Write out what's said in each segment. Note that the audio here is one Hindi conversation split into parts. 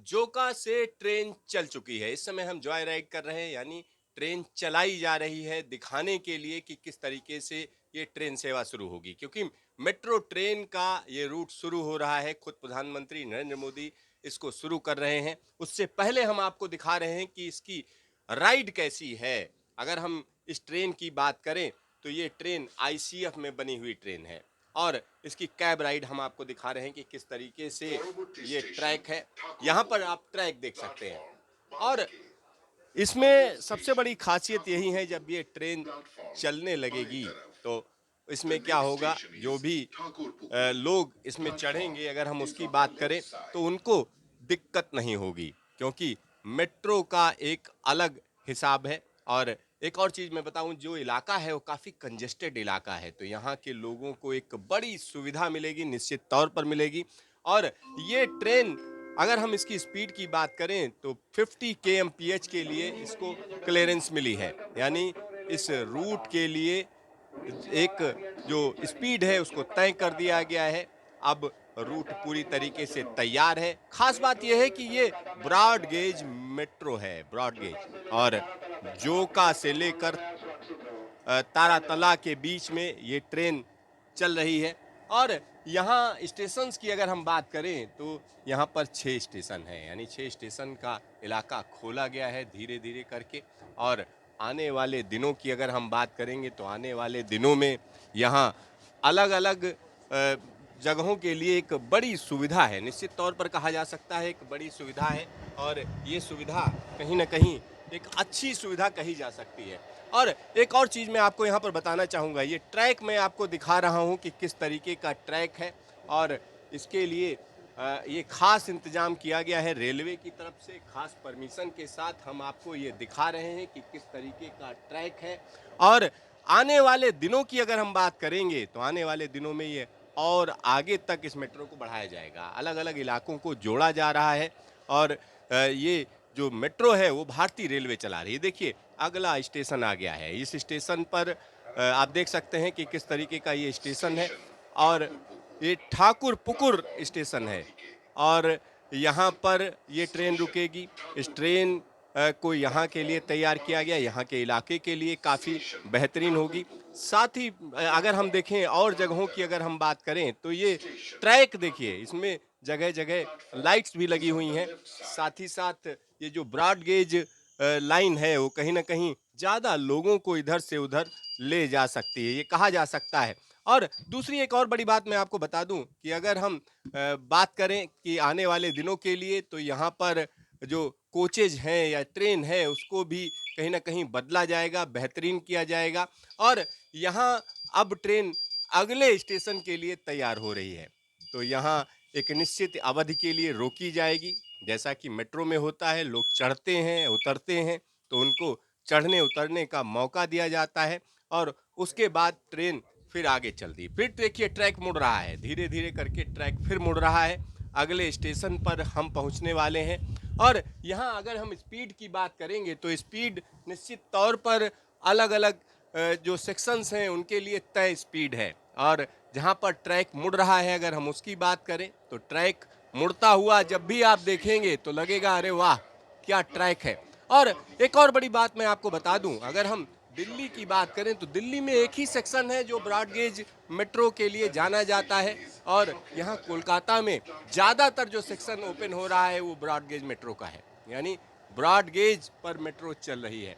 जोका से ट्रेन चल चुकी है। इस समय हम जॉय राइड कर रहे हैं, यानी ट्रेन चलाई जा रही है दिखाने के लिए कि किस तरीके से ये ट्रेन सेवा शुरू होगी, क्योंकि मेट्रो ट्रेन का ये रूट शुरू हो रहा है। खुद प्रधानमंत्री नरेंद्र मोदी इसको शुरू कर रहे हैं। उससे पहले हम आपको दिखा रहे हैं कि इसकी राइड कैसी है। अगर हम इस ट्रेन की बात करें तो ये ट्रेन आईसीएफ में बनी हुई ट्रेन है, और इसकी कैब राइड हम आपको दिखा रहे हैं कि किस तरीके से ये ट्रैक है। यहाँ पर आप ट्रैक देख सकते हैं, और इसमें सबसे बड़ी खासियत यही है, जब ये ट्रेन चलने लगेगी तो इसमें क्या होगा, जो भी लोग इसमें चढ़ेंगे, अगर हम उसकी बात करें तो उनको दिक्कत नहीं होगी, क्योंकि मेट्रो का एक अलग हिसाब है। और एक और चीज मैं बताऊं, जो इलाका है वो काफी कंजेस्टेड इलाका है, तो यहाँ के लोगों को एक बड़ी सुविधा मिलेगी, निश्चित तौर पर मिलेगी। और ये ट्रेन, अगर हम इसकी स्पीड की बात करें तो 50 kmph के लिए इसको क्लियरेंस मिली है, यानी इस रूट के लिए एक जो स्पीड है उसको तय कर दिया गया है। अब रूट पूरी तरीके से तैयार है। खास बात यह है कि ये ब्रॉड गेज मेट्रो है, ब्रॉड गेज, और जोका से लेकर तारातला के बीच में ये ट्रेन चल रही है। और यहाँ स्टेशंस की अगर हम बात करें तो यहाँ पर 6 स्टेशन हैं, यानी 6 स्टेशन का इलाका खोला गया है धीरे धीरे करके। और आने वाले दिनों की अगर हम बात करेंगे तो आने वाले दिनों में यहाँ अलग अलग जगहों के लिए एक बड़ी सुविधा है, निश्चित तौर पर कहा जा सकता है एक बड़ी सुविधा है। और ये सुविधा कहीं ना कहीं एक अच्छी सुविधा कही जा सकती है। और एक और चीज़ मैं आपको यहाँ पर बताना चाहूँगा, ये ट्रैक मैं आपको दिखा रहा हूँ कि किस तरीके का ट्रैक है, और इसके लिए ये खास इंतजाम किया गया है रेलवे की तरफ से। खास परमिशन के साथ हम आपको ये दिखा रहे हैं कि किस तरीके का ट्रैक है। और आने वाले दिनों की अगर हम बात करेंगे तो आने वाले दिनों में ये और आगे तक इस मेट्रो को बढ़ाया जाएगा, अलग अलग इलाकों को जोड़ा जा रहा है। और ये जो मेट्रो है वो भारतीय रेलवे चला रही है। देखिए, अगला स्टेशन आ गया है। इस स्टेशन पर आप देख सकते हैं कि किस तरीके का ये स्टेशन है, और ये ठाकुर पुकुर स्टेशन है, और यहाँ पर ये ट्रेन रुकेगी। इस ट्रेन को यहाँ के लिए तैयार किया गया, यहाँ के इलाके के लिए काफ़ी बेहतरीन होगी। साथ ही अगर हम देखें और जगहों की अगर हम बात करें तो ये ट्रैक देखिए, इसमें जगह जगह लाइट्स भी लगी हुई हैं। साथ ही साथ ये जो ब्रॉड गेज लाइन है वो कहीं ना कहीं ज़्यादा लोगों को इधर से उधर ले जा सकती है, ये कहा जा सकता है। और दूसरी एक और बड़ी बात मैं आपको बता दूं कि अगर हम बात करें कि आने वाले दिनों के लिए, तो यहाँ पर जो कोचेज हैं या ट्रेन है उसको भी कहीं ना कहीं बदला जाएगा, बेहतरीन किया जाएगा। और यहाँ अब ट्रेन अगले स्टेशन के लिए तैयार हो रही है, तो यहाँ एक निश्चित अवधि के लिए रोकी जाएगी। जैसा कि मेट्रो में होता है, लोग चढ़ते हैं उतरते हैं, तो उनको चढ़ने उतरने का मौका दिया जाता है, और उसके बाद ट्रेन फिर आगे चलती। फिर देखिए ट्रैक मुड़ रहा है, धीरे धीरे करके ट्रैक फिर मुड़ रहा है। अगले स्टेशन पर हम पहुंचने वाले हैं। और यहाँ अगर हम स्पीड की बात करेंगे तो स्पीड निश्चित तौर पर अलग अलग जो सेक्शंस हैं उनके लिए तय स्पीड है। और जहाँ पर ट्रैक मुड़ रहा है अगर हम उसकी बात करें तो ट्रैक मुड़ता हुआ जब भी आप देखेंगे तो लगेगा अरे वाह क्या ट्रैक है। और एक और बड़ी बात मैं आपको बता दूं, अगर हम दिल्ली की बात करें तो दिल्ली में एक ही सेक्शन है जो ब्रॉड गेज मेट्रो के लिए जाना जाता है, और यहाँ कोलकाता में ज़्यादातर जो सेक्शन ओपन हो रहा है वो ब्रॉड गेज मेट्रो का है, यानी ब्रॉड गेज पर मेट्रो चल रही है।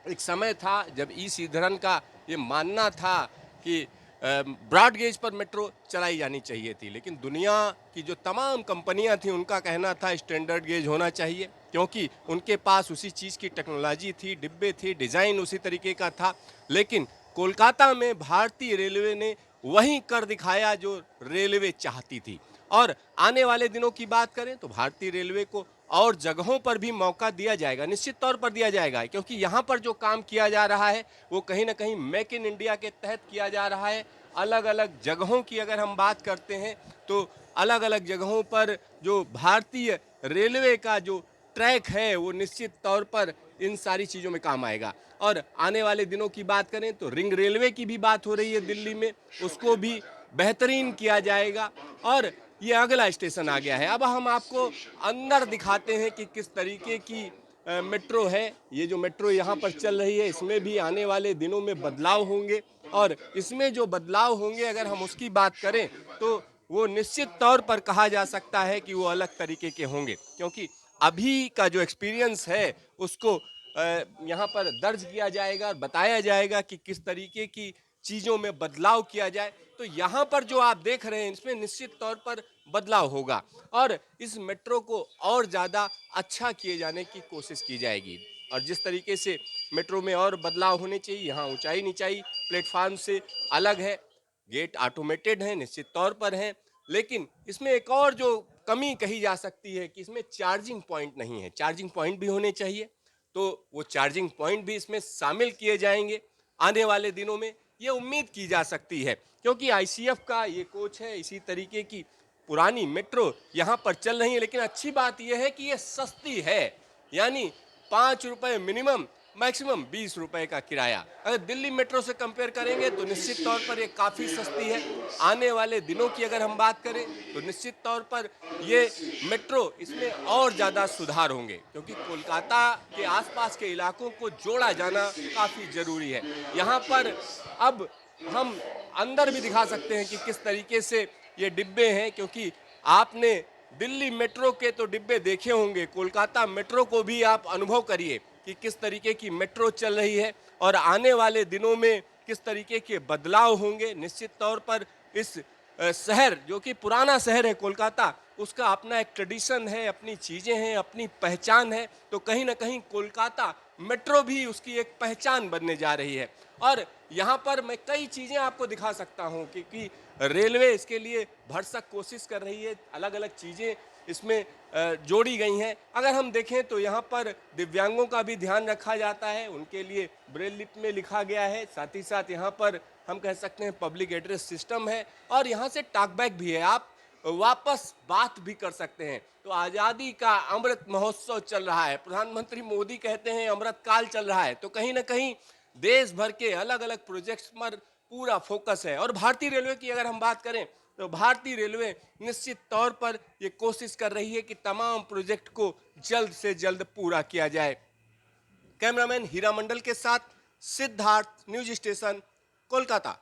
एक समय था जब ई श्रीधरन का ये मानना था कि ब्रॉड गेज पर मेट्रो चलाई जानी चाहिए थी, लेकिन दुनिया की जो तमाम कंपनियां थी उनका कहना था स्टैंडर्ड गेज होना चाहिए, क्योंकि उनके पास उसी चीज़ की टेक्नोलॉजी थी, डिब्बे थी, डिज़ाइन उसी तरीके का था। लेकिन कोलकाता में भारतीय रेलवे ने वही कर दिखाया जो रेलवे चाहती थी। और आने वाले दिनों की बात करें तो भारतीय रेलवे को और जगहों पर भी मौका दिया जाएगा, निश्चित तौर पर दिया जाएगा, क्योंकि यहाँ पर जो काम किया जा रहा है वो कहीं ना कहीं मेक इन इंडिया के तहत किया जा रहा है। अलग अलग जगहों की अगर हम बात करते हैं तो अलग अलग जगहों पर जो भारतीय रेलवे का जो ट्रैक है वो निश्चित तौर पर इन सारी चीज़ों में काम आएगा। और आने वाले दिनों की बात करें तो रिंग रेलवे की भी बात हो रही है दिल्ली में, उसको भी बेहतरीन किया जाएगा। और ये अगला स्टेशन आ गया है। अब हम आपको अंदर दिखाते हैं कि किस तरीके की मेट्रो है। ये जो मेट्रो यहाँ पर चल रही है, इसमें भी आने वाले दिनों में बदलाव होंगे, और इसमें जो बदलाव होंगे अगर हम उसकी बात करें तो वो निश्चित तौर पर कहा जा सकता है कि वो अलग तरीके के होंगे, क्योंकि अभी का जो एक्सपीरियंस है उसको यहाँ पर दर्ज किया जाएगा और बताया जाएगा कि किस तरीके की चीज़ों में बदलाव किया जाए। तो यहाँ पर जो आप देख रहे हैं इसमें निश्चित तौर पर बदलाव होगा, और इस मेट्रो को और ज़्यादा अच्छा किए जाने की कोशिश की जाएगी। और जिस तरीके से मेट्रो में और बदलाव होने चाहिए, यहाँ ऊंचाई नीचाई प्लेटफार्म से अलग है, गेट ऑटोमेटेड हैं, निश्चित तौर पर हैं, लेकिन इसमें एक और जो कमी कही जा सकती है कि इसमें चार्जिंग पॉइंट नहीं है। चार्जिंग पॉइंट भी होने चाहिए, तो वो चार्जिंग पॉइंट भी इसमें शामिल किए जाएंगे आने वाले दिनों में, ये उम्मीद की जा सकती है, क्योंकि आईसीएफ का ये कोच है। इसी तरीके की पुरानी मेट्रो यहाँ पर चल रही है, लेकिन अच्छी बात यह है कि ये सस्ती है, यानी 5 रुपए मिनिमम, मैक्सिमम 20 रुपए का किराया। अगर दिल्ली मेट्रो से कंपेयर करेंगे तो निश्चित तौर पर ये काफ़ी सस्ती है। आने वाले दिनों की अगर हम बात करें तो निश्चित तौर पर ये मेट्रो, इसमें और ज़्यादा सुधार होंगे, क्योंकि कोलकाता के आसपास के इलाकों को जोड़ा जाना काफ़ी ज़रूरी है। यहाँ पर अब हम अंदर भी दिखा सकते हैं कि किस तरीके से ये डिब्बे हैं, क्योंकि आपने दिल्ली मेट्रो के तो डिब्बे देखे होंगे, कोलकाता मेट्रो को भी आप अनुभव करिए कि किस तरीके की मेट्रो चल रही है और आने वाले दिनों में किस तरीके के बदलाव होंगे। निश्चित तौर पर इस शहर, जो कि पुराना शहर है कोलकाता, उसका अपना एक ट्रेडिशन है, अपनी चीज़ें हैं, अपनी पहचान है, तो कहीं ना कहीं कोलकाता मेट्रो भी उसकी एक पहचान बनने जा रही है। और यहाँ पर मैं कई चीज़ें आपको दिखा सकता हूँ, क्योंकि रेलवे इसके लिए भरसक कोशिश कर रही है, अलग अलग चीज़ें इसमें जोड़ी गई हैं। अगर हम देखें तो यहाँ पर दिव्यांगों का भी ध्यान रखा जाता है, उनके लिए ब्रेल लिपि में लिखा गया है, साथ ही साथ यहाँ पर हम कह सकते हैं पब्लिक एड्रेस सिस्टम है, और यहाँ से टॉकबैक भी है, आप वापस बात भी कर सकते हैं। तो आज़ादी का अमृत महोत्सव चल रहा है, प्रधानमंत्री मोदी कहते हैं अमृत काल चल रहा है, तो कहीं ना कहीं देश भर के अलग अलग प्रोजेक्ट्स पर पूरा फोकस है। और भारतीय रेलवे की अगर हम बात करें तो भारतीय रेलवे निश्चित तौर पर ये कोशिश कर रही है कि तमाम प्रोजेक्ट को जल्द से जल्द पूरा किया जाए। कैमरामैन हीरा मंडल के साथ सिद्धार्थ, न्यूज स्टेशन, कोलकाता।